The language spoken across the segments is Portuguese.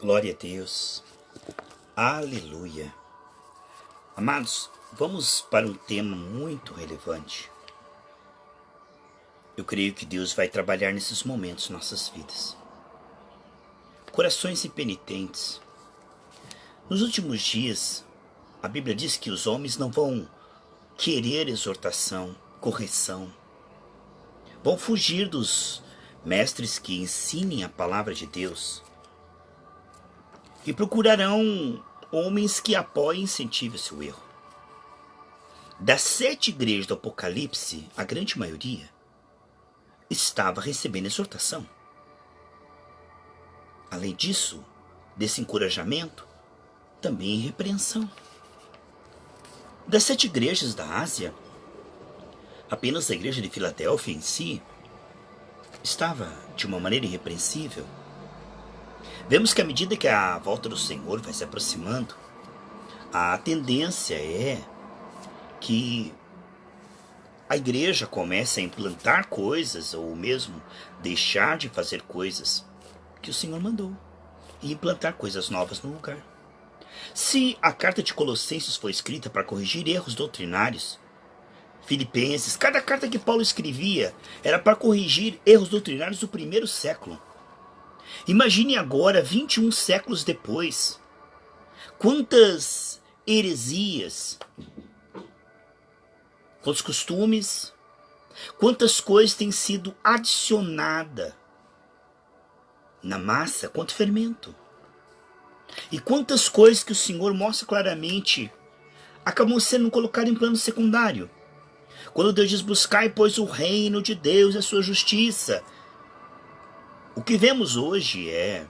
Glória a Deus. Aleluia. Amados, vamos para um tema muito relevante. Eu creio que Deus vai trabalhar nesses momentos em nossas vidas. Corações impenitentes. Nos últimos dias, a Bíblia diz que os homens não vão querer exortação, correção. Vão fugir dos mestres que ensinem a palavra de Deus. E procurarão homens que apoiem e incentivem o seu erro. Das 7 igrejas do Apocalipse, a grande maioria estava recebendo exortação. Além disso, desse encorajamento, também repreensão. Das 7 igrejas da Ásia, apenas a igreja de Filadélfia em si estava de uma maneira irrepreensível. Vemos que à medida que a volta do Senhor vai se aproximando, a tendência é que a igreja comece a implantar coisas ou mesmo deixar de fazer coisas que o Senhor mandou e implantar coisas novas no lugar. Se a carta de Colossenses foi escrita para corrigir erros doutrinários, Filipenses, cada carta que Paulo escrevia era para corrigir erros doutrinários do primeiro século. Imagine agora, 21 séculos depois, quantas heresias, quantos costumes, quantas coisas têm sido adicionadas na massa, quanto fermento. E quantas coisas que o Senhor mostra claramente acabam sendo colocadas em plano secundário. Quando Deus diz: buscai, pois, o reino de Deus e a sua justiça. O que vemos hoje é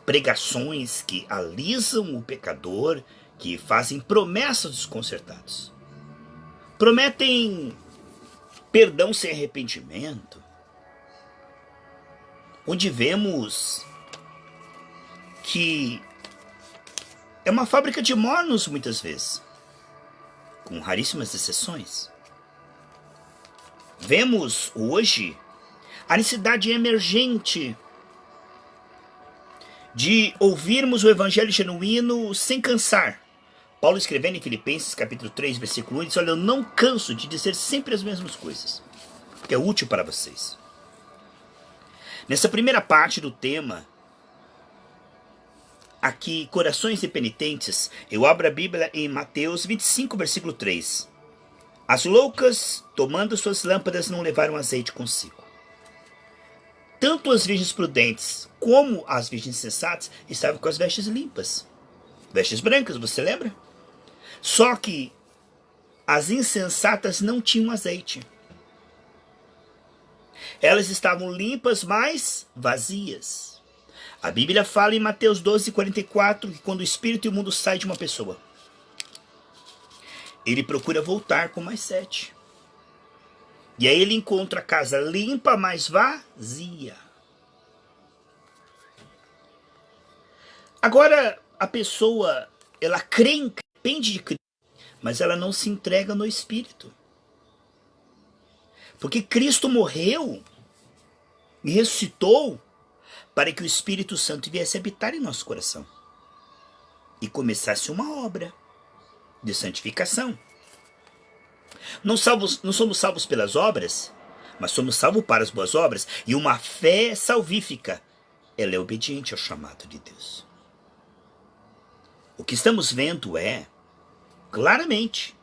pregações que alisam o pecador, que fazem promessas desconcertadas. Prometem perdão sem arrependimento. Onde vemos que é uma fábrica de mornos muitas vezes, com raríssimas exceções. Vemos hoje a necessidade emergente de ouvirmos o evangelho genuíno sem cansar. Paulo, escrevendo em Filipenses capítulo 3, versículo 1, diz: olha, eu não canso de dizer sempre as mesmas coisas, que é útil para vocês. Nessa primeira parte do tema, aqui, corações impenitentes, eu abro a Bíblia em Mateus 25, versículo 3. As loucas, tomando suas lâmpadas, não levaram azeite consigo. Tanto as virgens prudentes como as virgens sensatas estavam com as vestes limpas. Vestes brancas, você lembra? Só que as insensatas não tinham azeite. Elas estavam limpas, mas vazias. A Bíblia fala em Mateus 12, 44, que quando o espírito imundo sai de uma pessoa, ele procura voltar com mais 7. E aí ele encontra a casa limpa, mas vazia. Agora, a pessoa, ela crê, depende de Cristo, mas ela não se entrega no Espírito. Porque Cristo morreu e ressuscitou para que o Espírito Santo viesse habitar em nosso coração e começasse uma obra de santificação. Não somos salvos pelas obras, mas somos salvos para as boas obras. E uma fé salvífica, ela é obediente ao chamado de Deus. O que estamos vendo é, claramente,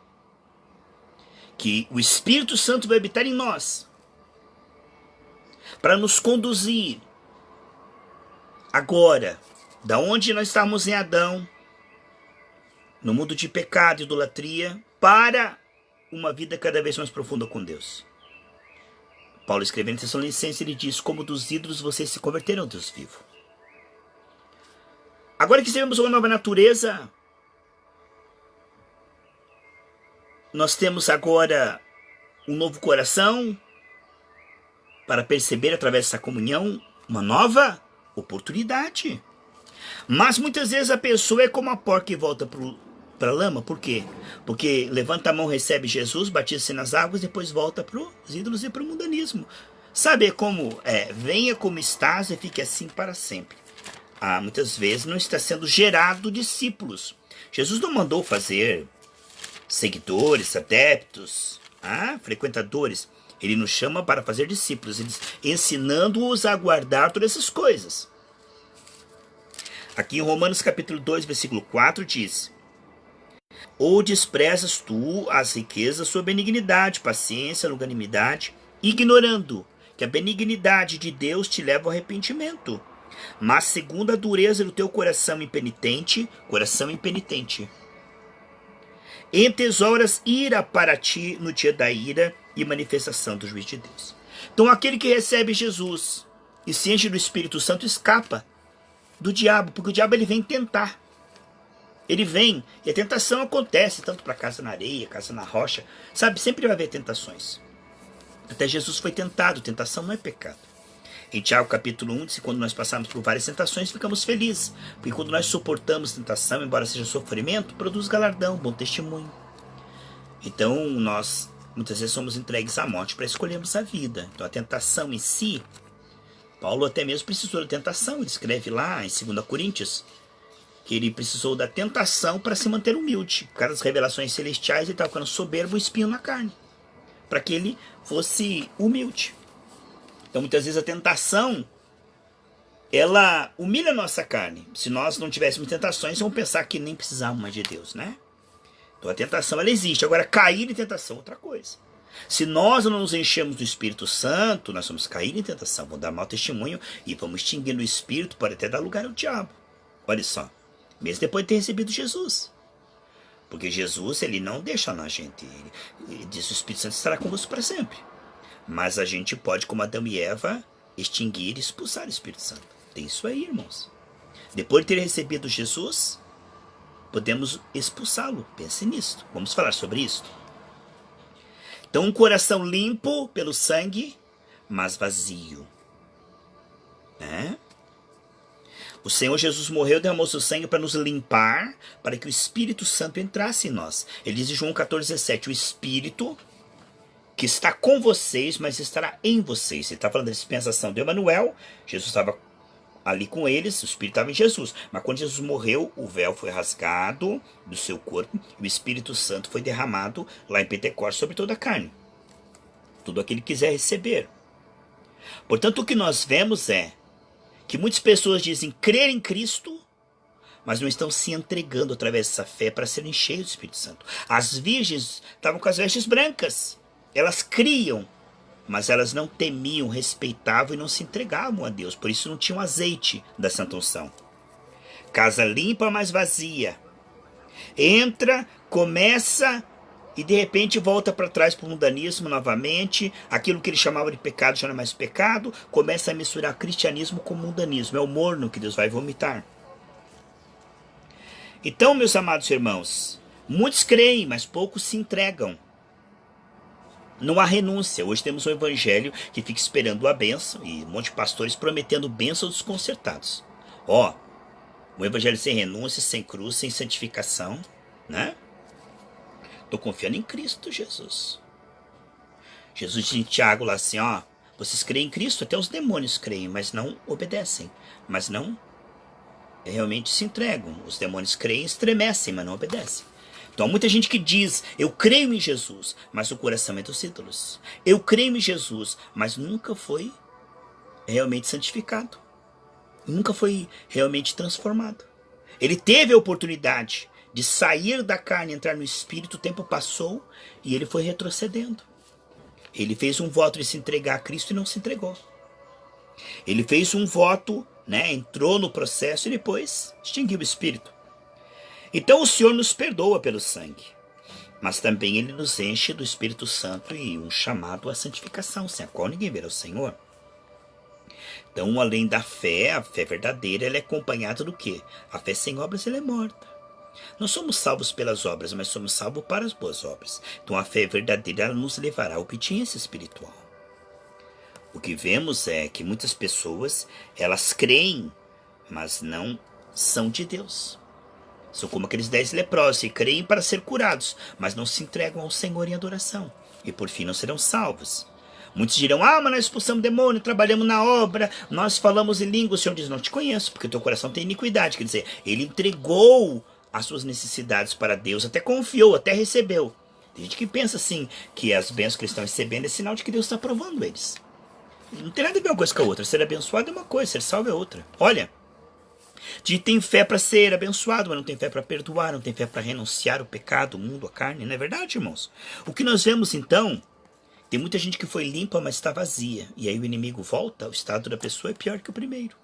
que o Espírito Santo vai habitar em nós para nos conduzir agora, da onde nós estamos em Adão, no mundo de pecado e idolatria, para uma vida cada vez mais profunda com Deus. Paulo, escrevendo em Tessalonicenses, ele diz: como dos ídolos vocês se converteram ao Deus vivo. Agora que recebemos uma nova natureza, nós temos agora um novo coração para perceber através dessa comunhão uma nova oportunidade. Mas muitas vezes a pessoa é como a porca que volta para a lama. Por quê? Porque levanta a mão, recebe Jesus, batiza-se nas águas, depois volta para os ídolos e para o mundanismo. Sabe como venha como estás e fique assim para sempre. muitas vezes não está sendo gerado discípulos. Jesus não mandou fazer seguidores, adeptos, frequentadores. Ele nos chama para fazer discípulos, ensinando-os a guardar todas essas coisas. Aqui em Romanos capítulo 2, versículo 4 diz: ou desprezas tu as riquezas, sua benignidade, paciência, longanimidade, ignorando que a benignidade de Deus te leva ao arrependimento, mas segundo a dureza do teu coração impenitente, entesouras ira para ti no dia da ira e manifestação do juízo de Deus. Então aquele que recebe Jesus e se enche do Espírito Santo escapa do diabo, porque o diabo ele vem tentar. Ele vem, e a tentação acontece, tanto para casa na areia, casa na rocha, sabe, sempre vai haver tentações. Até Jesus foi tentado, tentação não é pecado. Em Tiago capítulo 1 diz que quando nós passamos por várias tentações, ficamos felizes, porque quando nós suportamos tentação, embora seja sofrimento, produz galardão, bom testemunho. Então nós, muitas vezes, somos entregues à morte para escolhermos a vida. Então a tentação em si, Paulo até mesmo precisou da tentação, ele escreve lá em 2 Coríntios, que ele precisou da tentação para se manter humilde. Por causa das revelações celestiais, ele estava ficando soberbo e espinho na carne, para que ele fosse humilde. Então, muitas vezes, a tentação, ela humilha a nossa carne. Se nós não tivéssemos tentações, vamos pensar que nem precisamos mais de Deus, né? Então, a tentação, ela existe. Agora, cair em tentação é outra coisa. Se nós não nos enchemos do Espírito Santo, nós vamos cair em tentação, vamos dar mau testemunho e vamos extinguir o Espírito, pode até dar lugar ao diabo. Olha só. Mesmo depois de ter recebido Jesus. Porque Jesus, ele não deixa na gente. Ele diz: o Espírito Santo estará convosco para sempre. Mas a gente pode, como Adão e Eva, extinguir e expulsar o Espírito Santo. Tem isso aí, irmãos. Depois de ter recebido Jesus, podemos expulsá-lo. Pense nisso. Vamos falar sobre isso. Então, um coração limpo pelo sangue, mas vazio. Né? O Senhor Jesus morreu e derramou seu sangue para nos limpar, para que o Espírito Santo entrasse em nós. Ele diz em João 14,17, o Espírito que está com vocês, mas estará em vocês. Ele está falando da dispensação de Emanuel. Jesus estava ali com eles, o Espírito estava em Jesus. Mas quando Jesus morreu, o véu foi rasgado do seu corpo, e o Espírito Santo foi derramado lá em Pentecostes sobre toda a carne. Tudo aquele que quiser receber. Portanto, o que nós vemos é que muitas pessoas dizem crer em Cristo, mas não estão se entregando através dessa fé para serem cheios do Espírito Santo. As virgens estavam com as vestes brancas. Elas criam, mas elas não temiam, respeitavam e não se entregavam a Deus. Por isso não tinham azeite da santa unção. Casa limpa, mas vazia. Entra, começa e de repente volta para trás para o mundanismo novamente. Aquilo que ele chamava de pecado já não é mais pecado. Começa a misturar cristianismo com mundanismo. É o morno que Deus vai vomitar. Então, meus amados irmãos, muitos creem, mas poucos se entregam. Não há renúncia. Hoje temos um evangelho que fica esperando a bênção e um monte de pastores prometendo bênçãos desconcertados. Um evangelho sem renúncia, sem cruz, sem santificação, né? Estou confiando em Cristo Jesus. Jesus diz em Tiago lá assim, vocês creem em Cristo, até os demônios creem, mas não obedecem, mas não realmente se entregam. Os demônios creem, estremecem, mas não obedecem. Então há muita gente que diz, eu creio em Jesus, mas o coração é dos ídolos. Eu creio em Jesus, mas nunca foi realmente santificado. Nunca foi realmente transformado. Ele teve a oportunidade de sair da carne e entrar no Espírito, o tempo passou e ele foi retrocedendo. Ele fez um voto de se entregar a Cristo e não se entregou. Ele fez um voto, entrou no processo e depois extinguiu o Espírito. Então o Senhor nos perdoa pelo sangue, mas também Ele nos enche do Espírito Santo e um chamado à santificação, sem a qual ninguém verá o Senhor. Então, além da fé, a fé verdadeira, ela é acompanhada do quê? A fé sem obras, ela é morta. Não somos salvos pelas obras, mas somos salvos para as boas obras. Então a fé verdadeira, ela nos levará à obediência espiritual. O que vemos é que muitas pessoas, elas creem, mas não são de Deus. São como aqueles 10 leprosos, que creem para ser curados, mas não se entregam ao Senhor em adoração. E por fim não serão salvos. Muitos dirão, mas nós expulsamos demônio, trabalhamos na obra, nós falamos em língua. O Senhor diz, não te conheço, porque o teu coração tem iniquidade. Quer dizer, ele entregou as suas necessidades para Deus, até confiou, até recebeu. Tem gente que pensa assim, que as bênçãos que eles estão recebendo é sinal de que Deus está aprovando eles. Não tem nada a ver uma coisa com a outra. Ser abençoado é uma coisa, ser salvo é outra. Olha, tem fé para ser abençoado, mas não tem fé para perdoar, não tem fé para renunciar o pecado, o mundo, a carne. Não é verdade, irmãos? O que nós vemos então, tem muita gente que foi limpa, mas está vazia. E aí o inimigo volta, o estado da pessoa é pior que o primeiro.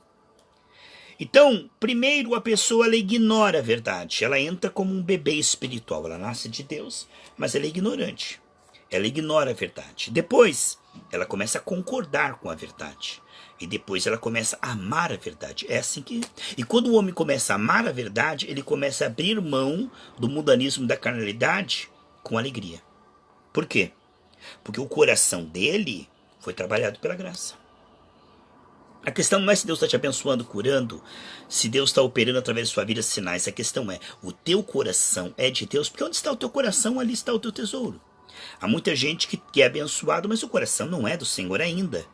Então, primeiro a pessoa ela ignora a verdade. Ela entra como um bebê espiritual. Ela nasce de Deus, mas ela é ignorante. Ela ignora a verdade. Depois, ela começa a concordar com a verdade. E depois ela começa a amar a verdade. É assim que... E quando o homem começa a amar a verdade, ele começa a abrir mão do mundanismo, da carnalidade, com alegria. Por quê? Porque o coração dele foi trabalhado pela graça. A questão não é se Deus está te abençoando, curando, se Deus está operando através de sua vida sinais. A questão é, o teu coração é de Deus? Porque onde está o teu coração, ali está o teu tesouro. Há muita gente que é abençoado, mas o coração não é do Senhor ainda.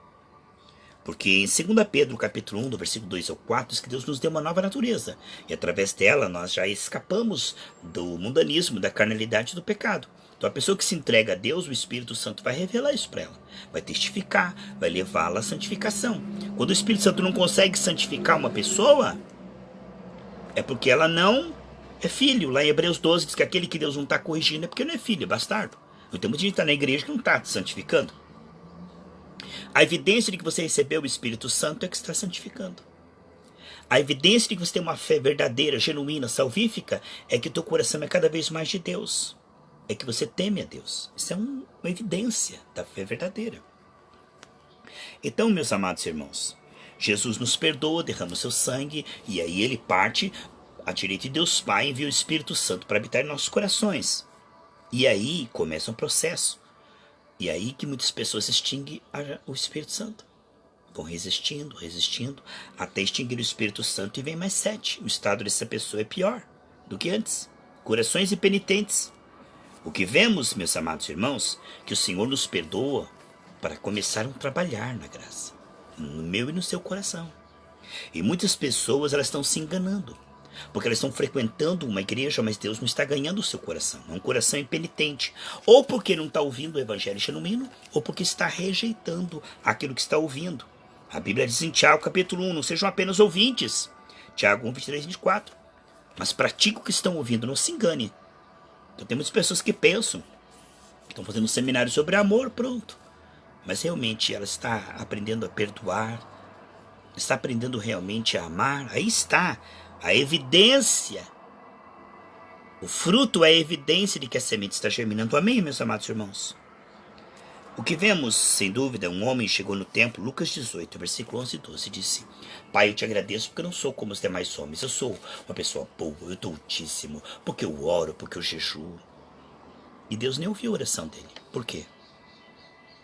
Porque em 2 Pedro, capítulo 1, do versículo 2 ao 4, diz que Deus nos deu uma nova natureza. E através dela nós já escapamos do mundanismo, da carnalidade e do pecado. Então a pessoa que se entrega a Deus, o Espírito Santo vai revelar isso para ela. Vai testificar, vai levá-la à santificação. Quando o Espírito Santo não consegue santificar uma pessoa, é porque ela não é filho. Lá em Hebreus 12 diz que aquele que Deus não está corrigindo é porque não é filho, é bastardo. Então muita gente está na igreja que não está te santificando. A evidência de que você recebeu o Espírito Santo é que está santificando. A evidência de que você tem uma fé verdadeira, genuína, salvífica, é que o teu coração é cada vez mais de Deus. É que você teme a Deus. Isso é uma evidência da fé verdadeira. Então, meus amados irmãos, Jesus nos perdoa, derrama o seu sangue, e aí ele parte à direita de Deus Pai e envia o Espírito Santo para habitar em nossos corações. E aí começa um processo. E aí que muitas pessoas extinguem o Espírito Santo. Vão resistindo, resistindo, até extinguir o Espírito Santo e vem mais 7. O estado dessa pessoa é pior do que antes. Corações impenitentes. O que vemos, meus amados irmãos, que o Senhor nos perdoa para começar a trabalhar na graça. No meu e no seu coração. E muitas pessoas elas estão se enganando. Porque elas estão frequentando uma igreja, mas Deus não está ganhando o seu coração. É um coração impenitente. Ou porque não está ouvindo o evangelho genuíno, ou porque está rejeitando aquilo que está ouvindo. A Bíblia diz em Tiago capítulo 1, não sejam apenas ouvintes. Tiago 1, 23 e 24. Mas pratique o que estão ouvindo, não se engane. Então tem muitas pessoas que pensam, estão fazendo um seminário sobre amor, pronto. Mas realmente ela está aprendendo a perdoar, está aprendendo realmente a amar. Aí está a evidência. O fruto é a evidência de que a semente está germinando. Amém, meus amados irmãos? O que vemos, sem dúvida, um homem chegou no templo, Lucas 18, versículo 11 e 12, e disse: Pai, eu te agradeço porque eu não sou como os demais homens. Eu sou uma pessoa boa, eu estou altíssimo, porque eu oro, porque eu jejuo. E Deus nem ouviu a oração dele. Por quê?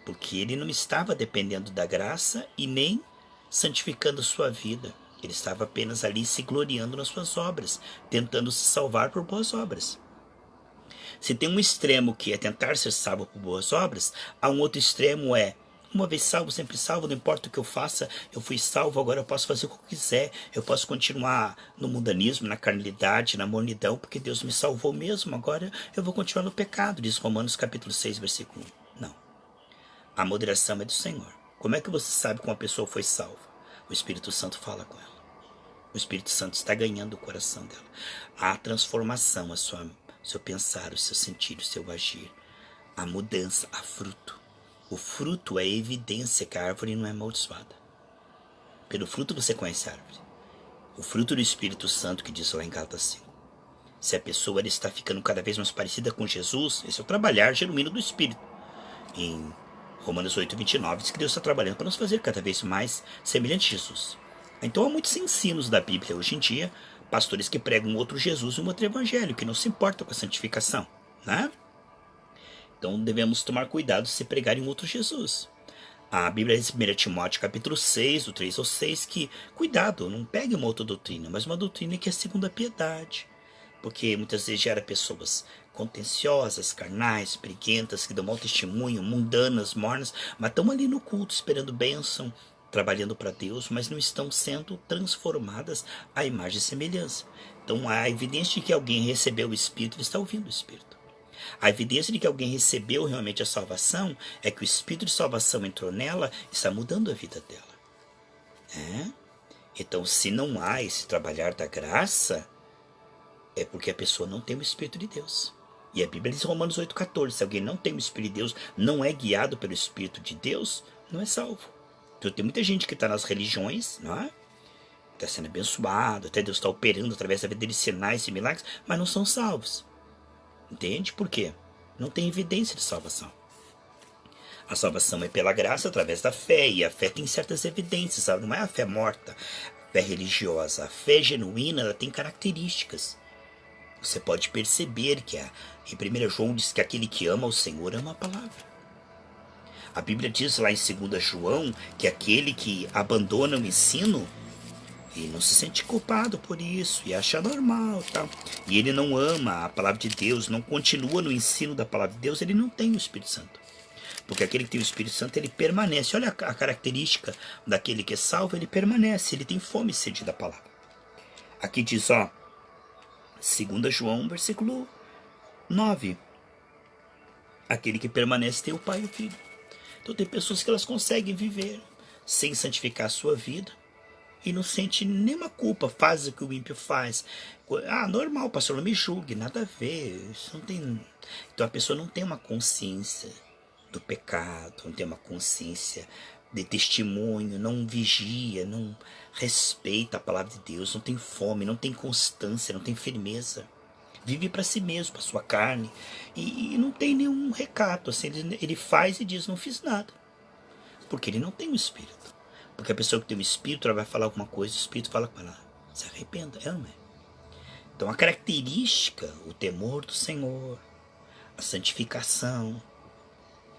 Porque ele não estava dependendo da graça e nem santificando a sua vida. Ele estava apenas ali se gloriando nas suas obras, tentando se salvar por boas obras. Se tem um extremo que é tentar ser salvo por boas obras, há um outro extremo uma vez salvo, sempre salvo, não importa o que eu faça, eu fui salvo, agora eu posso fazer o que eu quiser, eu posso continuar no mundanismo, na carnalidade, na mornidão, porque Deus me salvou mesmo, agora eu vou continuar no pecado, diz Romanos capítulo 6, versículo 1. Não. A moderação é do Senhor. Como é que você sabe que uma pessoa foi salva? O Espírito Santo fala com ela. O Espírito Santo está ganhando o coração dela. Há transformação, seu pensar, o seu sentir, o seu agir. A mudança, há fruto. O fruto é a evidência que a árvore não é amaldiçoada. Pelo fruto você conhece a árvore. O fruto do Espírito Santo que diz lá em Gálatas 5. Se a pessoa ela está ficando cada vez mais parecida com Jesus, esse é o trabalhar genuíno do Espírito. Em Romanos 8, 29, diz que Deus está trabalhando para nos fazer cada vez mais semelhante a Jesus. Então há muitos ensinos da Bíblia hoje em dia, pastores que pregam um outro Jesus e um outro evangelho, que não se importam com a santificação, né? Então devemos tomar cuidado se pregarem um outro Jesus. A Bíblia diz em 1 Timóteo capítulo 6, do 3 ao 6, que cuidado, não pegue uma outra doutrina, mas uma doutrina que é segundo a piedade, Porque muitas vezes gera pessoas contenciosas, carnais, briguentas, que dão mau testemunho, mundanas, mornas, mas estão ali no culto esperando bênção, trabalhando para Deus, mas não estão sendo transformadas à imagem e semelhança. Então a evidência de que alguém recebeu o Espírito, ele está ouvindo o Espírito. A evidência de que alguém recebeu realmente a salvação é que o Espírito de salvação entrou nela e está mudando a vida dela. Então, se não há esse trabalhar da graça, é porque a pessoa não tem o Espírito de Deus. E a Bíblia diz em Romanos 8,14, se alguém não tem o Espírito de Deus, não é guiado pelo Espírito de Deus, não é salvo. Então tem muita gente que está nas religiões, não é? Está sendo abençoado, até Deus está operando através da vida deles sinais e milagres, mas não são salvos. Entende? Por quê? Não tem evidência de salvação. A salvação é pela graça através da fé, e a fé tem certas evidências, sabe? Não é a fé morta, a fé religiosa. A fé genuína, ela tem características. Você pode perceber que em 1 João diz que aquele que ama o Senhor ama a palavra. A Bíblia diz lá em 2 João que aquele que abandona o ensino, ele não se sente culpado por isso e acha normal, tá? E ele não ama a palavra de Deus, não continua no ensino da palavra de Deus, ele não tem o Espírito Santo. Porque aquele que tem o Espírito Santo, ele permanece. Olha a característica daquele que é salvo, ele permanece, ele tem fome e sede da palavra. Aqui diz, 2 João, versículo 9. Aquele que permanece tem o Pai e o Filho. Então tem pessoas que elas conseguem viver sem santificar a sua vida e não sente nenhuma culpa, faz o que o ímpio faz. Normal, pastor, não me julgue, nada a ver, isso não tem... Então a pessoa não tem uma consciência do pecado, não tem uma consciência de testemunho, não vigia, não respeita a palavra de Deus, não tem fome, não tem constância, não tem firmeza. Vive para si mesmo, para sua carne, e não tem nenhum recato. Assim, ele faz e diz, não fiz nada. Porque ele não tem o Espírito. Porque a pessoa que tem o Espírito, ela vai falar alguma coisa, o Espírito fala com ela, se arrependa, ela não é. Então a característica, o temor do Senhor, a santificação,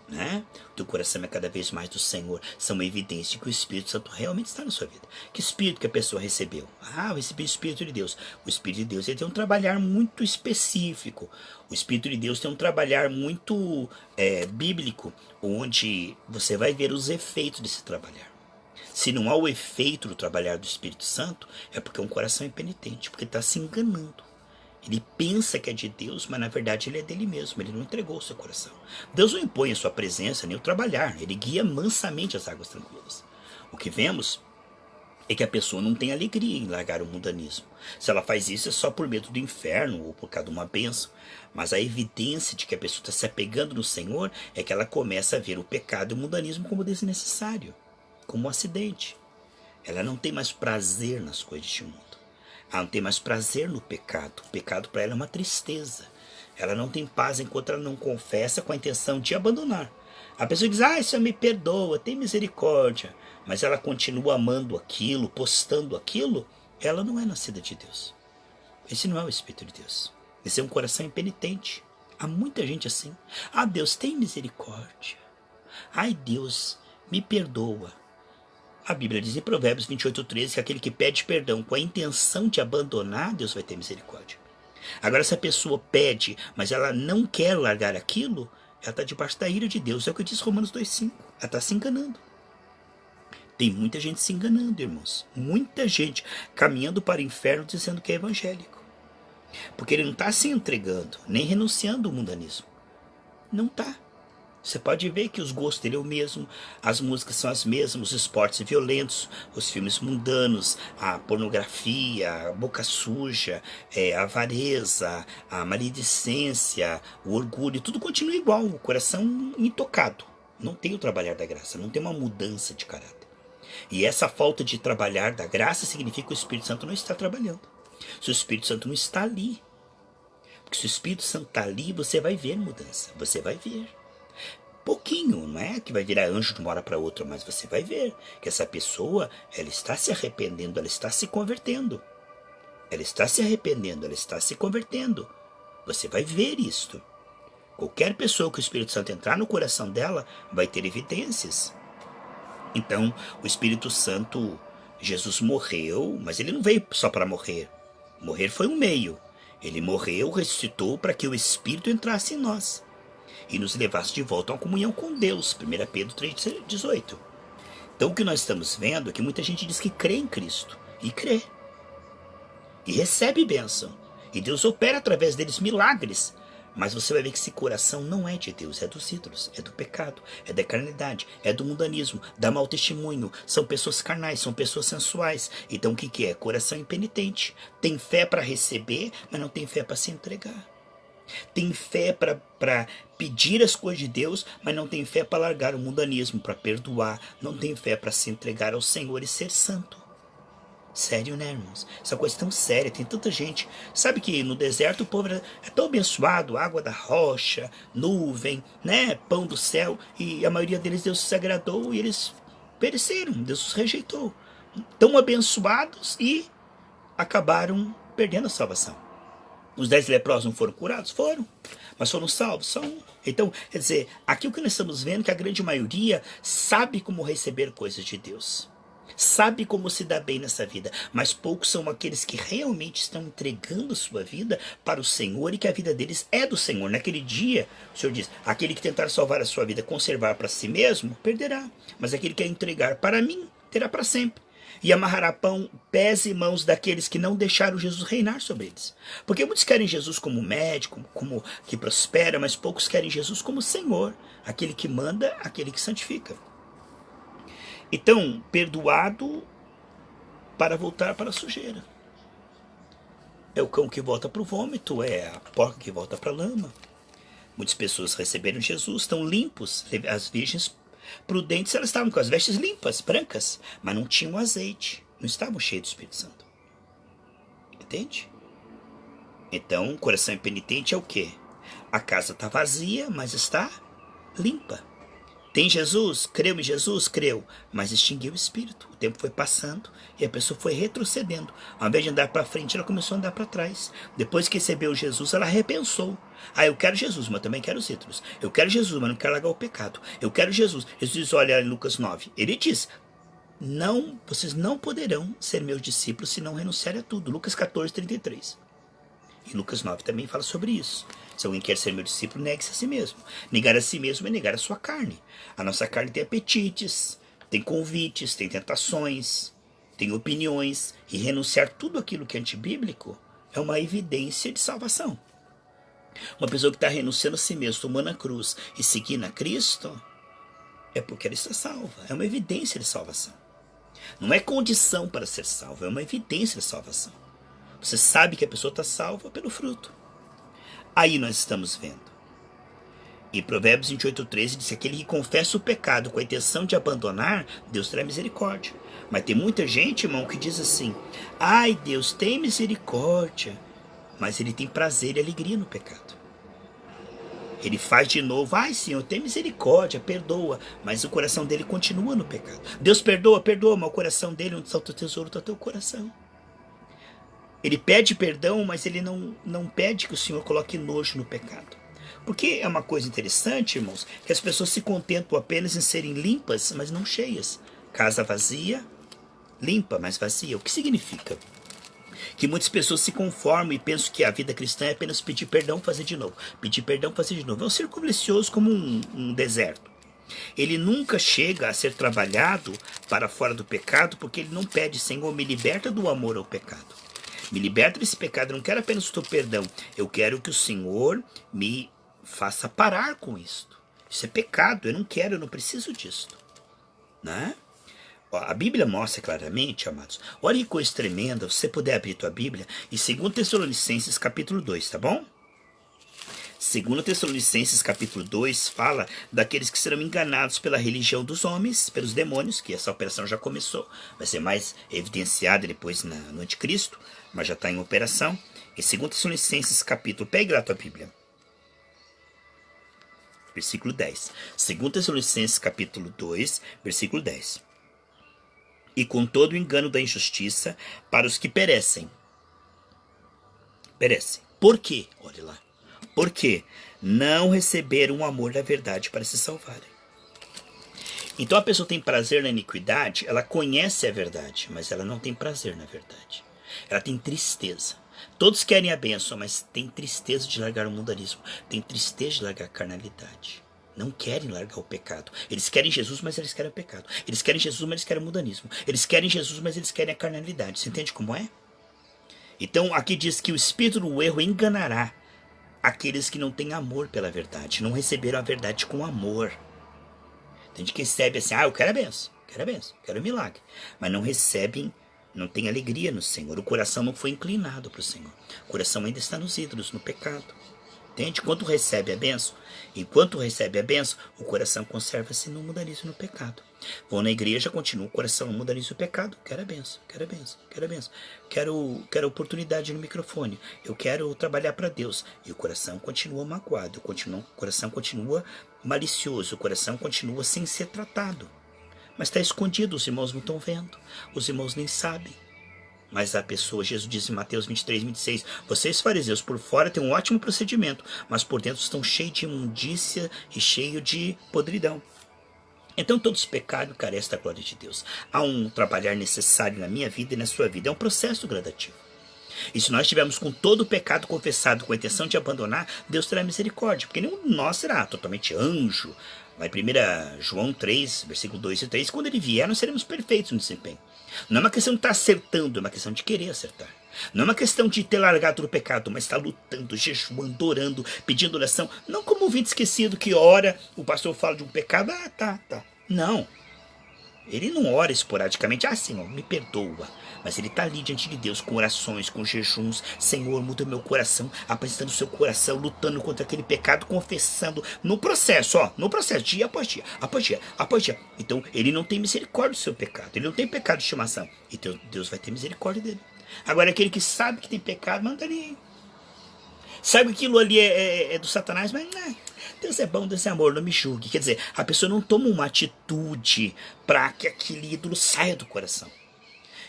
né? Teu coração é cada vez mais do Senhor, são evidências de que o Espírito Santo realmente está na sua vida. Que Espírito que a pessoa recebeu? Eu recebi o Espírito de Deus. O Espírito de Deus, ele tem um trabalhar muito específico. O Espírito de Deus tem um trabalhar muito bíblico, onde você vai ver os efeitos desse trabalhar. Se não há o efeito do trabalhar do Espírito Santo, é porque é um coração impenitente, porque está se enganando. Ele pensa que é de Deus, mas na verdade ele é dele mesmo, ele não entregou o seu coração. Deus não impõe a sua presença nem o trabalhar, ele guia mansamente as águas tranquilas. O que vemos é que a pessoa não tem alegria em largar o mundanismo. Se ela faz isso é só por medo do inferno ou por causa de uma bênção. Mas a evidência de que a pessoa está se apegando no Senhor é que ela começa a ver o pecado e o mundanismo como desnecessário, como um acidente. Ela não tem mais prazer nas coisas deste mundo. Ela não tem mais prazer no pecado. O pecado para ela é uma tristeza. Ela não tem paz enquanto ela não confessa com a intenção de abandonar. A pessoa diz, Senhor, me perdoa, tem misericórdia. Mas ela continua amando aquilo, postando aquilo. Ela não é nascida de Deus. Esse não é o Espírito de Deus. Esse é um coração impenitente. Há muita gente assim. Deus, tem misericórdia. Deus, me perdoa. A Bíblia diz em Provérbios 28:13 que aquele que pede perdão com a intenção de abandonar, Deus vai ter misericórdia. Agora, se a pessoa pede, mas ela não quer largar aquilo, ela está debaixo da ira de Deus. É o que diz Romanos 2,5. Ela está se enganando. Tem muita gente se enganando, irmãos. Muita gente caminhando para o inferno dizendo que é evangélico. Porque ele não está se entregando, nem renunciando ao mundanismo. Não está. Você pode ver que os gostos dele é o mesmo, as músicas são as mesmas, os esportes violentos, os filmes mundanos, a pornografia, a boca suja, a avareza, a maledicência, o orgulho, tudo continua igual, o coração intocado. Não tem o trabalhar da graça, não tem uma mudança de caráter. E essa falta de trabalhar da graça significa que o Espírito Santo não está trabalhando. Se o Espírito Santo não está ali, porque se o Espírito Santo está ali, você vai ver mudança, você vai ver. Pouquinho, não é que vai virar anjo de uma hora para outra, mas você vai ver que essa pessoa, ela está se arrependendo, ela está se convertendo. Ela está se arrependendo, ela está se convertendo. Você vai ver isto. Qualquer pessoa que o Espírito Santo entrar no coração dela, vai ter evidências. Então, o Espírito Santo, Jesus morreu, mas ele não veio só para morrer. Morrer foi um meio. Ele morreu, ressuscitou para que o Espírito entrasse em nós e nos levasse de volta a uma comunhão com Deus. 1 Pedro 3,18. Então o que nós estamos vendo é que muita gente diz que crê em Cristo. E crê. E recebe bênção. E Deus opera através deles milagres. Mas você vai ver que esse coração não é de Deus, é dos ídolos, é do pecado, é da carnalidade, é do mundanismo, dá mau testemunho. São pessoas carnais, são pessoas sensuais. Então o que é? Coração impenitente. Tem fé para receber, mas não tem fé para se entregar. Tem fé para pedir as coisas de Deus, mas não tem fé para largar o mundanismo, para perdoar. Não tem fé para se entregar ao Senhor e ser santo. Sério, né, irmãos? Essa coisa é tão séria, tem tanta gente. Sabe que no deserto o povo é tão abençoado, água da rocha, nuvem, né, pão do céu, e a maioria deles Deus se agradou e eles pereceram, Deus os rejeitou. Tão abençoados e acabaram perdendo a salvação. Os 10 leprosos não foram curados? Foram. Mas foram salvos? Só um. Então, quer dizer, aqui o que nós estamos vendo é que a grande maioria sabe como receber coisas de Deus. Sabe como se dar bem nessa vida, mas poucos são aqueles que realmente estão entregando sua vida para o Senhor e que a vida deles é do Senhor. Naquele dia, o Senhor diz, aquele que tentar salvar a sua vida, conservar para si mesmo, perderá. Mas aquele que entregar para mim, terá para sempre. E amarrará pés e mãos daqueles que não deixaram Jesus reinar sobre eles. Porque muitos querem Jesus como médico, como que prospera, mas poucos querem Jesus como Senhor, aquele que manda, aquele que santifica. Então, perdoado para voltar para a sujeira. É o cão que volta para o vômito, é a porca que volta para a lama. Muitas pessoas receberam Jesus, estão limpos. As virgens prudentes, elas estavam com as vestes limpas, brancas, mas não tinham azeite, não estavam cheios do Espírito Santo. Entende? Então, coração impenitente é o quê? A casa está vazia, mas está limpa. Tem Jesus? Creu em Jesus? Creu. Mas extinguiu o Espírito. O tempo foi passando e a pessoa foi retrocedendo. Ao invés de andar para frente, ela começou a andar para trás. Depois que recebeu Jesus, ela repensou. Eu quero Jesus, mas também quero os ídolos. Eu quero Jesus, mas não quero largar o pecado. Eu quero Jesus. Jesus olha em Lucas 9. Ele diz, vocês não poderão ser meus discípulos se não renunciarem a tudo. Lucas 14, 33. E Lucas 9 também fala sobre isso. Se alguém quer ser meu discípulo, negue-se a si mesmo. Negar a si mesmo é negar a sua carne. A nossa carne tem apetites, tem convites, tem tentações, tem opiniões. E renunciar tudo aquilo que é antibíblico é uma evidência de salvação. Uma pessoa que está renunciando a si mesmo, tomando a cruz e seguindo a Cristo, é porque ela está salva. É uma evidência de salvação. Não é condição para ser salvo, é uma evidência de salvação. Você sabe que a pessoa está salva pelo fruto. Aí nós estamos vendo. E Provérbios 28:13 diz que aquele que confessa o pecado com a intenção de abandonar, Deus terá misericórdia. Mas tem muita gente, irmão, que diz assim, ai, Deus tem misericórdia, mas ele tem prazer e alegria no pecado. Ele faz de novo, ai, Senhor, tem misericórdia, perdoa, mas o coração dele continua no pecado. Deus perdoa, mas o coração dele, onde está o teu tesouro, está o teu coração. Ele pede perdão, mas ele não pede que o Senhor coloque nojo no pecado. Porque é uma coisa interessante, irmãos, que as pessoas se contentam apenas em serem limpas, mas não cheias. Casa vazia, limpa, mas vazia. O que significa? Que muitas pessoas se conformam e pensam que a vida cristã é apenas pedir perdão, fazer de novo. Pedir perdão, fazer de novo. É um círculo vicioso como um deserto. Ele nunca chega a ser trabalhado para fora do pecado, porque ele não pede, Senhor, me liberta do amor ao pecado. Me liberta desse pecado, eu não quero apenas o teu perdão. Eu quero que o Senhor me faça parar com isto. Isso é pecado, eu não quero, eu não preciso disto. Né? A Bíblia mostra claramente, amados. Olha que coisa tremenda, se você puder abrir tua Bíblia, em 2 Tessalonicenses capítulo 2, tá bom? 2 Tessalonicenses capítulo 2 fala daqueles que serão enganados pela religião dos homens, pelos demônios, que essa operação já começou, vai ser mais evidenciada depois no anticristo, mas já está em operação. Em 2 Tessalonicenses capítulo, pegue lá a tua Bíblia, versículo 10. 2 Tessalonicenses capítulo 2, versículo 10. E com todo o engano da injustiça para os que perecem. Perecem. Por quê? Olha lá. Porque não receberam o amor da verdade para se salvarem. Então a pessoa tem prazer na iniquidade, ela conhece a verdade, mas ela não tem prazer na verdade. Ela tem tristeza. Todos querem a bênção, mas tem tristeza de largar o mundanismo. Tem tristeza de largar a carnalidade. Não querem largar o pecado. Eles querem Jesus, mas eles querem o pecado. Eles querem Jesus, mas eles querem o mundanismo. Eles querem Jesus, mas eles querem a carnalidade. Você entende como é? Então aqui diz que o espírito do erro enganará aqueles que não têm amor pela verdade. Não receberam a verdade com amor. Tem gente que recebe assim, eu quero a benção, quero o milagre. Mas não recebem, não tem alegria no Senhor. O coração não foi inclinado para o Senhor. O coração ainda está nos ídolos, no pecado. Entende? Enquanto recebe a benção, o coração conserva-se no mundanismo e no pecado. Vou na igreja, continua o coração no mundanismo e no pecado. Quero a benção. Quero oportunidade no microfone. Eu quero trabalhar para Deus. E o coração continua magoado, o coração continua malicioso, o coração continua sem ser tratado. Mas está escondido, os irmãos não estão vendo. Os irmãos nem sabem. Mas a pessoa, Jesus disse em Mateus 23, 26, vocês fariseus por fora têm um ótimo procedimento, mas por dentro estão cheios de imundícia e cheios de podridão. Então todos os pecados carecem da glória de Deus. Há um trabalhar necessário na minha vida e na sua vida. É um processo gradativo. E se nós estivermos com todo o pecado confessado com a intenção de abandonar, Deus terá misericórdia, porque nenhum de nós será totalmente anjo. Lá em 1 João 3, versículo 2 e 3, quando ele vier, nós seremos perfeitos no desempenho. Não é uma questão de estar acertando, é uma questão de querer acertar. Não é uma questão de ter largado o pecado, mas estar lutando, jejuando, orando, pedindo oração. Não como ouvinte esquecido que ora, o pastor fala de um pecado, tá. Não. Ele não ora esporadicamente, Senhor, me perdoa. Mas ele está ali diante de Deus, com orações, com jejuns. Senhor, muda o meu coração, apresentando o seu coração, lutando contra aquele pecado, confessando, no processo, dia após dia. Então, ele não tem misericórdia do seu pecado, ele não tem pecado de estimação. E Deus vai ter misericórdia dele. Agora, aquele que sabe que tem pecado, manda ali. Sabe que aquilo ali é do Satanás, mas Deus é bom, Deus é amor, não me julgue. Quer dizer, a pessoa não toma uma atitude para que aquele ídolo saia do coração.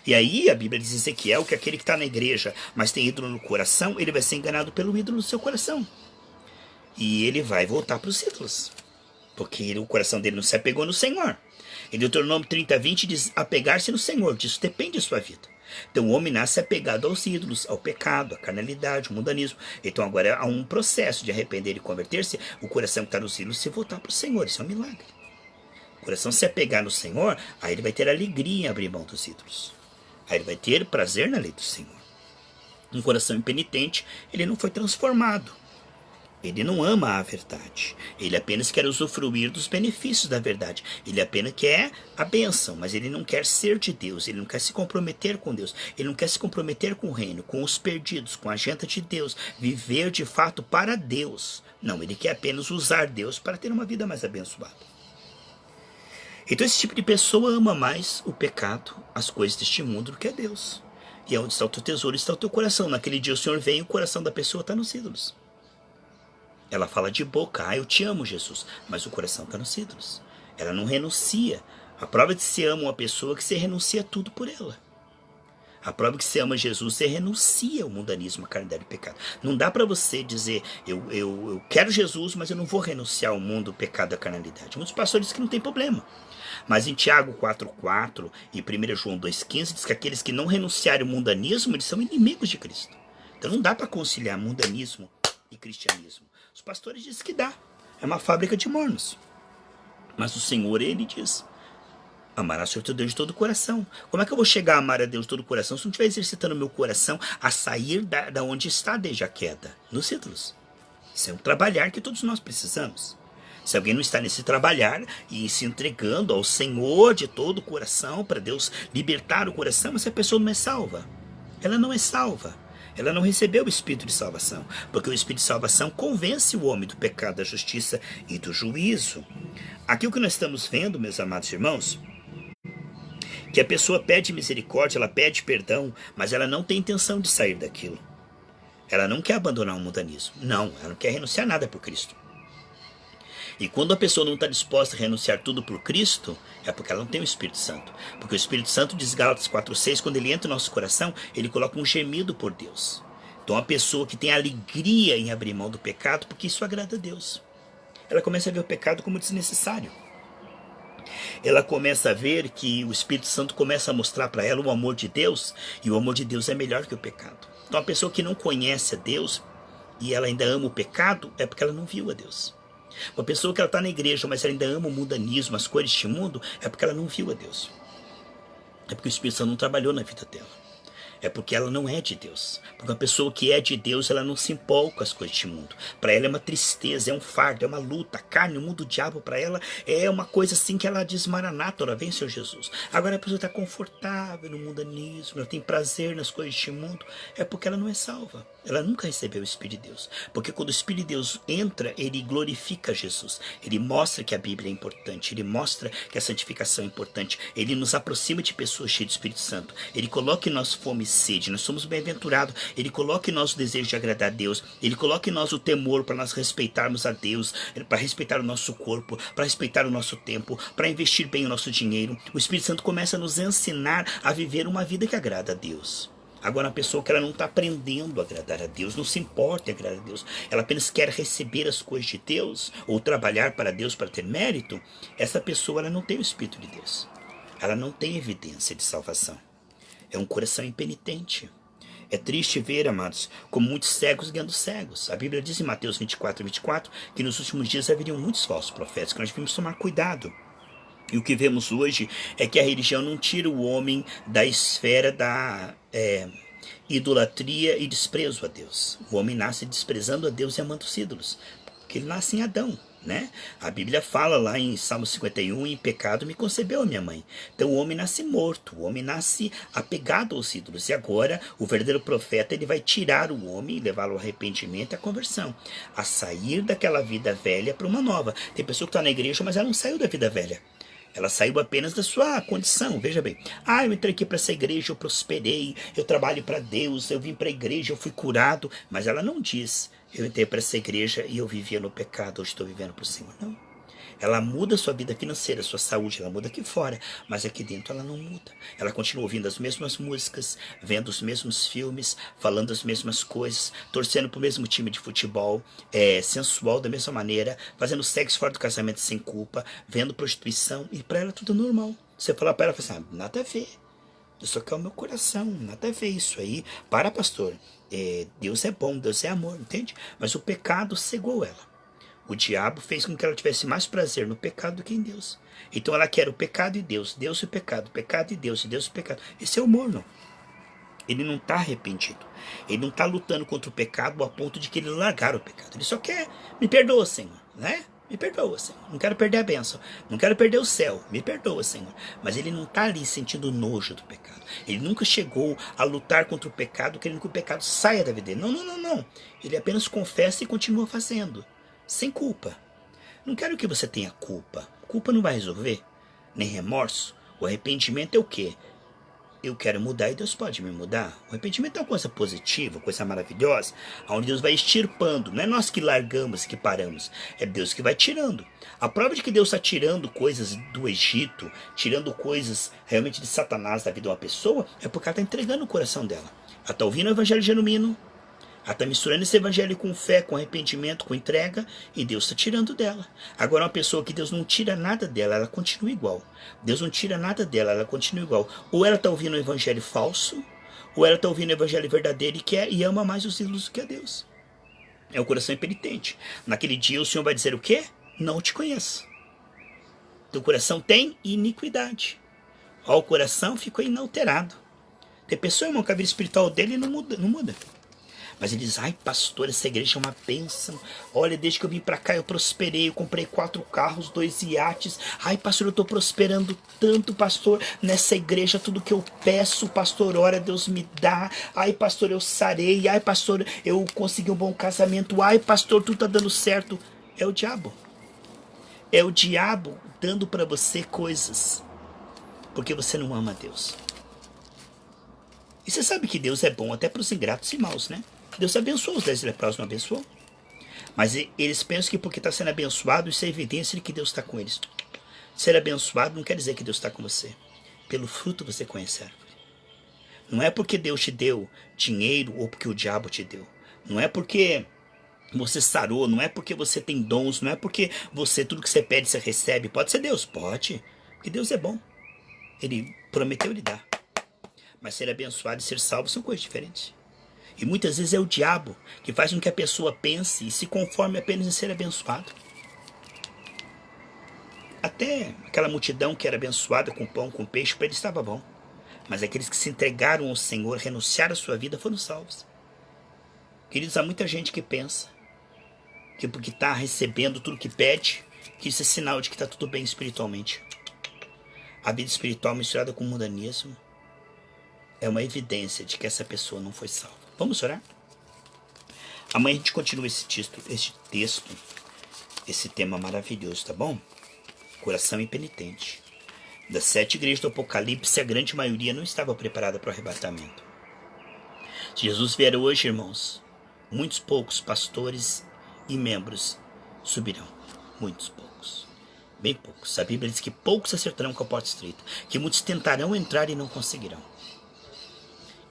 E aí a Bíblia diz em Ezequiel que aquele que está na igreja, mas tem ídolo no coração, ele vai ser enganado pelo ídolo no seu coração. E ele vai voltar para os ídolos. Porque o coração dele não se apegou no Senhor. Em Deuteronômio 30, 20 diz, apegar-se no Senhor, disso depende da sua vida. Então o homem nasce apegado aos ídolos, ao pecado, à carnalidade, ao mundanismo. Então agora há um processo de arrepender e converter-se, o coração que está nos ídolos se voltar para o Senhor, isso é um milagre. O coração se apegar no Senhor, aí ele vai ter alegria em abrir mão dos ídolos. Aí ele vai ter prazer na lei do Senhor. Um coração impenitente, ele não foi transformado. Ele não ama a verdade. Ele apenas quer usufruir dos benefícios da verdade. Ele apenas quer a bênção, mas ele não quer ser de Deus. Ele não quer se comprometer com Deus. Ele não quer se comprometer com o reino, com os perdidos, com a gente de Deus. Viver de fato para Deus. Não, ele quer apenas usar Deus para ter uma vida mais abençoada. Então esse tipo de pessoa ama mais o pecado, as coisas deste mundo, do que a Deus. E onde está o teu tesouro, está o teu coração. Naquele dia o Senhor vem e o coração da pessoa está nos ídolos. Ela fala de boca, eu te amo, Jesus, mas o coração está nos ídolos. Ela não renuncia. A prova de que você ama uma pessoa é que você renuncia tudo por ela. A prova de que você ama Jesus, você renuncia ao mundanismo, à carnalidade e ao pecado. Não dá para você dizer, eu quero Jesus, mas eu não vou renunciar ao mundo, ao pecado e à carnalidade. Muitos pastores dizem que não tem problema. Mas em Tiago 4,4 e 1 João 2,15 diz que aqueles que não renunciarem ao mundanismo, eles são inimigos de Cristo. Então não dá para conciliar mundanismo e cristianismo. Os pastores dizem que dá. É uma fábrica de mornos. Mas o Senhor, ele diz, amarás o Senhor teu Deus de todo o coração. Como é que eu vou chegar a amar a Deus de todo o coração se não estiver exercitando o meu coração a sair da onde está desde a queda? Nos ídolos. Isso é um trabalhar que todos nós precisamos. Se alguém não está nesse trabalhar e se entregando ao Senhor de todo o coração, para Deus libertar o coração, essa pessoa não é salva. Ela não é salva. Ela não recebeu o Espírito de salvação. Porque o Espírito de salvação convence o homem do pecado, da justiça e do juízo. Aqui o que nós estamos vendo, meus amados irmãos, que a pessoa pede misericórdia, ela pede perdão, mas ela não tem intenção de sair daquilo. Ela não quer abandonar o mundanismo. Não, ela não quer renunciar nada por Cristo. E quando a pessoa não está disposta a renunciar tudo por Cristo, é porque ela não tem o Espírito Santo. Porque o Espírito Santo, diz Gálatas 4,6, quando ele entra no nosso coração, ele coloca um gemido por Deus. Então a pessoa que tem alegria em abrir mão do pecado, porque isso agrada a Deus. Ela começa a ver o pecado como desnecessário. Ela começa a ver que o Espírito Santo começa a mostrar para ela o amor de Deus, e o amor de Deus é melhor que o pecado. Então a pessoa que não conhece a Deus e ela ainda ama o pecado, é porque ela não viu a Deus. Uma pessoa que ela está na igreja, mas ela ainda ama o mundanismo, as coisas deste mundo, é porque ela não viu a Deus. É porque o Espírito Santo não trabalhou na vida dela. É porque ela não é de Deus. Porque uma pessoa que é de Deus, ela não se empolga com as coisas deste mundo. Para ela é uma tristeza, é um fardo, é uma luta. A carne, o mundo, o diabo, para ela é uma coisa assim que ela diz: Maranata, ora vem, Senhor Jesus. Agora a pessoa está confortável no mundanismo, ela tem prazer nas coisas deste mundo. É porque ela não é salva. Ela nunca recebeu o Espírito de Deus. Porque quando o Espírito de Deus entra, ele glorifica Jesus. Ele mostra que a Bíblia é importante. Ele mostra que a santificação é importante. Ele nos aproxima de pessoas cheias do Espírito Santo. Ele coloca em nós fome e sede. Nós somos bem-aventurados. Ele coloca em nós o desejo de agradar a Deus. Ele coloca em nós o temor para nós respeitarmos a Deus, para respeitar o nosso corpo, para respeitar o nosso tempo, para investir bem o nosso dinheiro. O Espírito Santo começa a nos ensinar a viver uma vida que agrada a Deus. Agora, uma pessoa que ela não está aprendendo a agradar a Deus, não se importa em agradar a Deus, ela apenas quer receber as coisas de Deus, ou trabalhar para Deus para ter mérito, essa pessoa ela não tem o Espírito de Deus. Ela não tem evidência de salvação. É um coração impenitente. É triste ver, amados, como muitos cegos ganhando cegos. A Bíblia diz em Mateus 24, que nos últimos dias haveriam muitos falsos profetas, que nós devemos tomar cuidado. E o que vemos hoje é que a religião não tira o homem da esfera da idolatria e desprezo a Deus. O homem nasce desprezando a Deus e amando os ídolos, porque ele nasce em Adão, né? A Bíblia fala lá em Salmo 51, em pecado me concebeu a minha mãe. Então o homem nasce morto, o homem nasce apegado aos ídolos. E agora o verdadeiro profeta ele vai tirar o homem e levá-lo ao arrependimento e à conversão, a sair daquela vida velha para uma nova. Tem pessoa que está na igreja, mas ela não saiu da vida velha. Ela saiu apenas da sua condição, veja bem. Eu entrei aqui para essa igreja, eu prosperei, eu trabalho para Deus, eu vim para a igreja, eu fui curado. Mas ela não diz: eu entrei para essa igreja e eu vivia no pecado, hoje estou vivendo para o Senhor. Não. Ela muda a sua vida financeira, a sua saúde, ela muda aqui fora, mas aqui dentro ela não muda. Ela continua ouvindo as mesmas músicas, vendo os mesmos filmes, falando as mesmas coisas, torcendo para o mesmo time de futebol, sensual da mesma maneira, fazendo sexo fora do casamento sem culpa, vendo prostituição, e para ela tudo normal. Você fala para ela, fala assim: nada a ver. Isso aqui é o meu coração, nada a ver isso aí. Para, pastor, Deus é bom, Deus é amor, entende? Mas o pecado cegou ela. O diabo fez com que ela tivesse mais prazer no pecado do que em Deus. Então ela quer o pecado e Deus, Deus e o pecado e Deus e o pecado. Esse é o morno. Ele não está arrependido. Ele não está lutando contra o pecado a ponto de que ele largar o pecado. Ele só quer: me perdoa, Senhor, né? Me perdoa, Senhor. Não quero perder a bênção. Não quero perder o céu. Me perdoa, Senhor. Mas ele não está ali sentindo nojo do pecado. Ele nunca chegou a lutar contra o pecado, querendo que o pecado saia da vida dele. Não. Ele apenas confessa e continua fazendo. Sem culpa. Não quero que você tenha culpa. Culpa não vai resolver. Nem remorso. O arrependimento é o quê? Eu quero mudar e Deus pode me mudar. O arrependimento é uma coisa positiva, coisa maravilhosa, onde Deus vai extirpando. Não é nós que largamos, que paramos. É Deus que vai tirando. A prova de que Deus está tirando coisas do Egito, tirando coisas realmente de Satanás da vida de uma pessoa, é porque ela está entregando o coração dela. Ela está ouvindo o evangelho genuíno. Ela está misturando esse evangelho com fé, com arrependimento, com entrega, e Deus está tirando dela. Agora, uma pessoa que Deus não tira nada dela, ela continua igual. Deus não tira nada dela, ela continua igual. Ou ela está ouvindo o evangelho falso, ou ela está ouvindo o evangelho verdadeiro e quer e ama mais os ídolos do que a Deus. É o coração impenitente. Naquele dia o Senhor vai dizer o quê? Não te conheço. Teu coração tem iniquidade. O coração ficou inalterado. Tem pessoa, irmão, que a vida espiritual dele não muda. Mas ele diz: pastor, essa igreja é uma bênção. Olha, desde que eu vim pra cá eu prosperei. Eu comprei 4 carros, 2 iates. Pastor, eu tô prosperando tanto, pastor. Nessa igreja, tudo que eu peço, pastor, ora, Deus me dá. Pastor, eu sarei. Pastor, eu consegui um bom casamento. Pastor, tudo tá dando certo. É o diabo. É o diabo dando pra você coisas. Porque você não ama Deus. E você sabe que Deus é bom até pros ingratos e maus, né? Deus abençoou os 10 leprosos, não abençoou? Mas eles pensam que porque está sendo abençoado, isso é evidência de que Deus está com eles. Ser abençoado não quer dizer que Deus está com você. Pelo fruto você conhece a árvore. Não é porque Deus te deu dinheiro ou porque o diabo te deu. Não é porque você sarou, não é porque você tem dons, não é porque tudo que você pede você recebe. Pode ser Deus? Pode. Porque Deus é bom. Ele prometeu lhe dar. Mas ser abençoado e ser salvo são coisas diferentes. E muitas vezes é o diabo que faz com que a pessoa pense e se conforme apenas em ser abençoado. Até aquela multidão que era abençoada com pão, com peixe, para ele estava bom. Mas aqueles que se entregaram ao Senhor, renunciaram à sua vida, foram salvos. Queridos, há muita gente que pensa que porque está recebendo tudo que pede, que isso é sinal de que está tudo bem espiritualmente. A vida espiritual misturada com o mundanismo é uma evidência de que essa pessoa não foi salva. Vamos orar? Amanhã a gente continua esse texto, esse tema maravilhoso, tá bom? Coração impenitente. Das 7 igrejas do Apocalipse, a grande maioria não estava preparada para o arrebatamento. Se Jesus vier hoje, irmãos, muitos poucos pastores e membros subirão. Muitos poucos. Bem poucos. A Bíblia diz que poucos acertarão com a porta estreita, que muitos tentarão entrar e não conseguirão.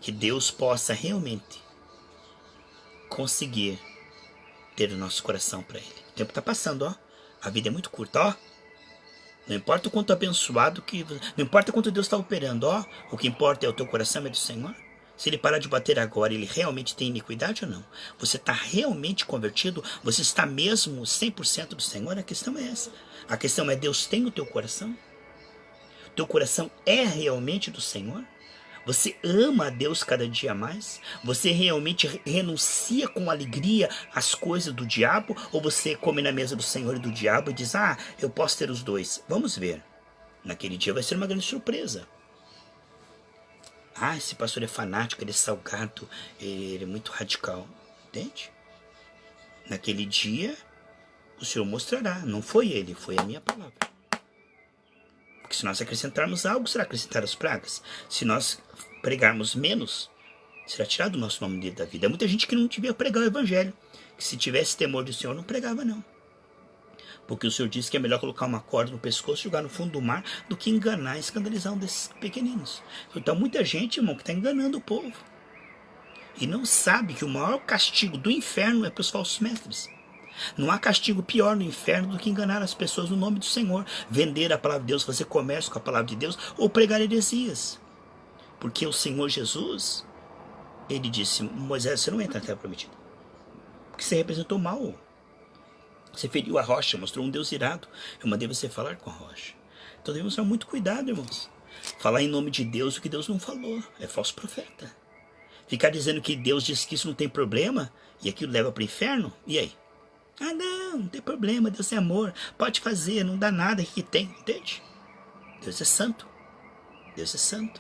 Que Deus possa realmente conseguir ter o nosso coração para Ele. O tempo está passando, ó. A vida é muito curta, ó. Não importa o quanto abençoado que... Não importa quanto Deus está operando, ó. O que importa é o teu coração é do Senhor. Se Ele parar de bater agora, Ele realmente tem iniquidade ou não? Você está realmente convertido? Você está mesmo 100% do Senhor? A questão é essa. A questão é, Deus tem o teu coração? Teu coração é realmente do Senhor? Você ama a Deus cada dia mais? Você realmente renuncia com alegria às coisas do diabo? Ou você come na mesa do Senhor e do diabo e diz, eu posso ter os dois? Vamos ver. Naquele dia vai ser uma grande surpresa. Esse pastor é fanático, ele é salgado, ele é muito radical. Entende? Naquele dia, o Senhor mostrará. Não foi ele, foi a minha palavra. Porque se nós acrescentarmos algo, será acrescentar as pragas. Se nós pregarmos menos, será tirado o nosso nome da vida. Há muita gente que não devia pregar o evangelho. Que se tivesse temor do Senhor, não pregava não. Porque o Senhor disse que é melhor colocar uma corda no pescoço e jogar no fundo do mar do que enganar e escandalizar um desses pequeninos. Então muita gente, irmão, que está enganando o povo. E não sabe que o maior castigo do inferno é para os falsos mestres. Não há castigo pior no inferno do que enganar as pessoas no nome do Senhor. Vender a palavra de Deus, fazer comércio com a palavra de Deus ou pregar heresias. Porque o Senhor Jesus, ele disse, Moisés, você não entra na terra prometida. Porque você representou mal. Você feriu a rocha, mostrou um Deus irado. Eu mandei você falar com a rocha. Então devemos ter muito cuidado, irmãos. Falar em nome de Deus o que Deus não falou. É falso profeta. Ficar dizendo que Deus disse que isso não tem problema e aquilo leva para o inferno. E aí? Não tem problema. Deus é amor. Pode fazer, não dá nada que tem. Entende? Deus é santo. Deus é santo.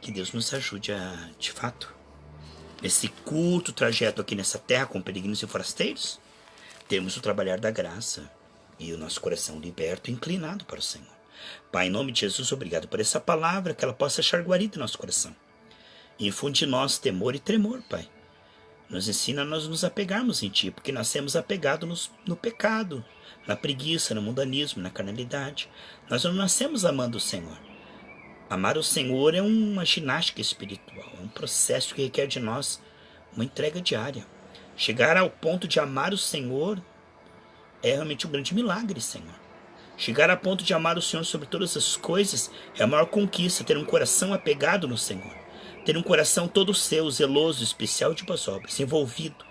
Que Deus nos ajude a, de fato, nesse curto trajeto aqui nessa terra com peregrinos e forasteiros, termos o trabalhar da graça e o nosso coração liberto e inclinado para o Senhor. Pai, em nome de Jesus, obrigado por essa palavra, que ela possa achar guarida em nosso coração. E infunde em nós temor e tremor, Pai. Nos ensina a nós nos apegarmos em Ti, porque nós somos apegados no pecado, na preguiça, no mundanismo, na carnalidade. Nós não nascemos amando o Senhor. Amar o Senhor é uma ginástica espiritual, é um processo que requer de nós uma entrega diária. Chegar ao ponto de amar o Senhor é realmente um grande milagre, Senhor. Chegar a ponto de amar o Senhor sobre todas as coisas é a maior conquista, ter um coração apegado no Senhor. Ter um coração todo seu, zeloso, especial de boas obras, envolvido.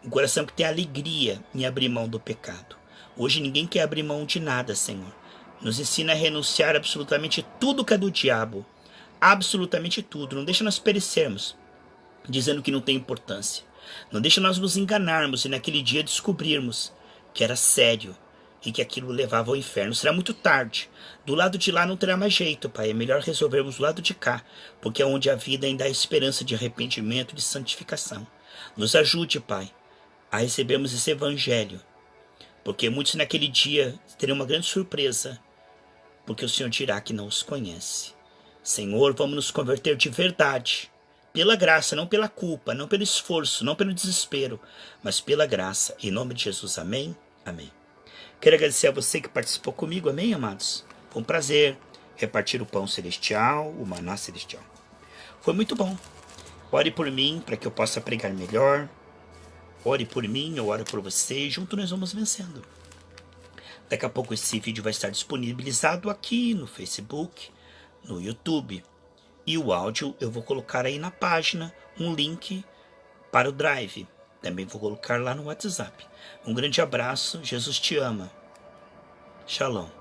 Um coração que tem alegria em abrir mão do pecado. Hoje ninguém quer abrir mão de nada, Senhor. Nos ensina a renunciar absolutamente tudo que é do diabo. Absolutamente tudo. Não deixa nós perecermos, dizendo que não tem importância. Não deixa nós nos enganarmos e naquele dia descobrirmos que era sério e que aquilo levava ao inferno. Será muito tarde. Do lado de lá não terá mais jeito, Pai. É melhor resolvermos do lado de cá, porque é onde a vida ainda há esperança de arrependimento e de santificação. Nos ajude, Pai, a recebermos esse evangelho, porque muitos naquele dia terão uma grande surpresa, porque o Senhor dirá que não os conhece. Senhor, vamos nos converter de verdade, pela graça, não pela culpa, não pelo esforço, não pelo desespero, mas pela graça. Em nome de Jesus, amém, amém. Quero agradecer a você que participou comigo, amém, amados? Foi um prazer repartir o pão celestial, o maná celestial. Foi muito bom. Ore por mim, para que eu possa pregar melhor. Ore por mim, eu oro por você, e junto nós vamos vencendo. Daqui a pouco esse vídeo vai estar disponibilizado aqui no Facebook, no YouTube E o áudio eu vou colocar aí na página, um link para o Drive. Também vou colocar lá no WhatsApp. Um grande abraço, Jesus te ama. Shalom.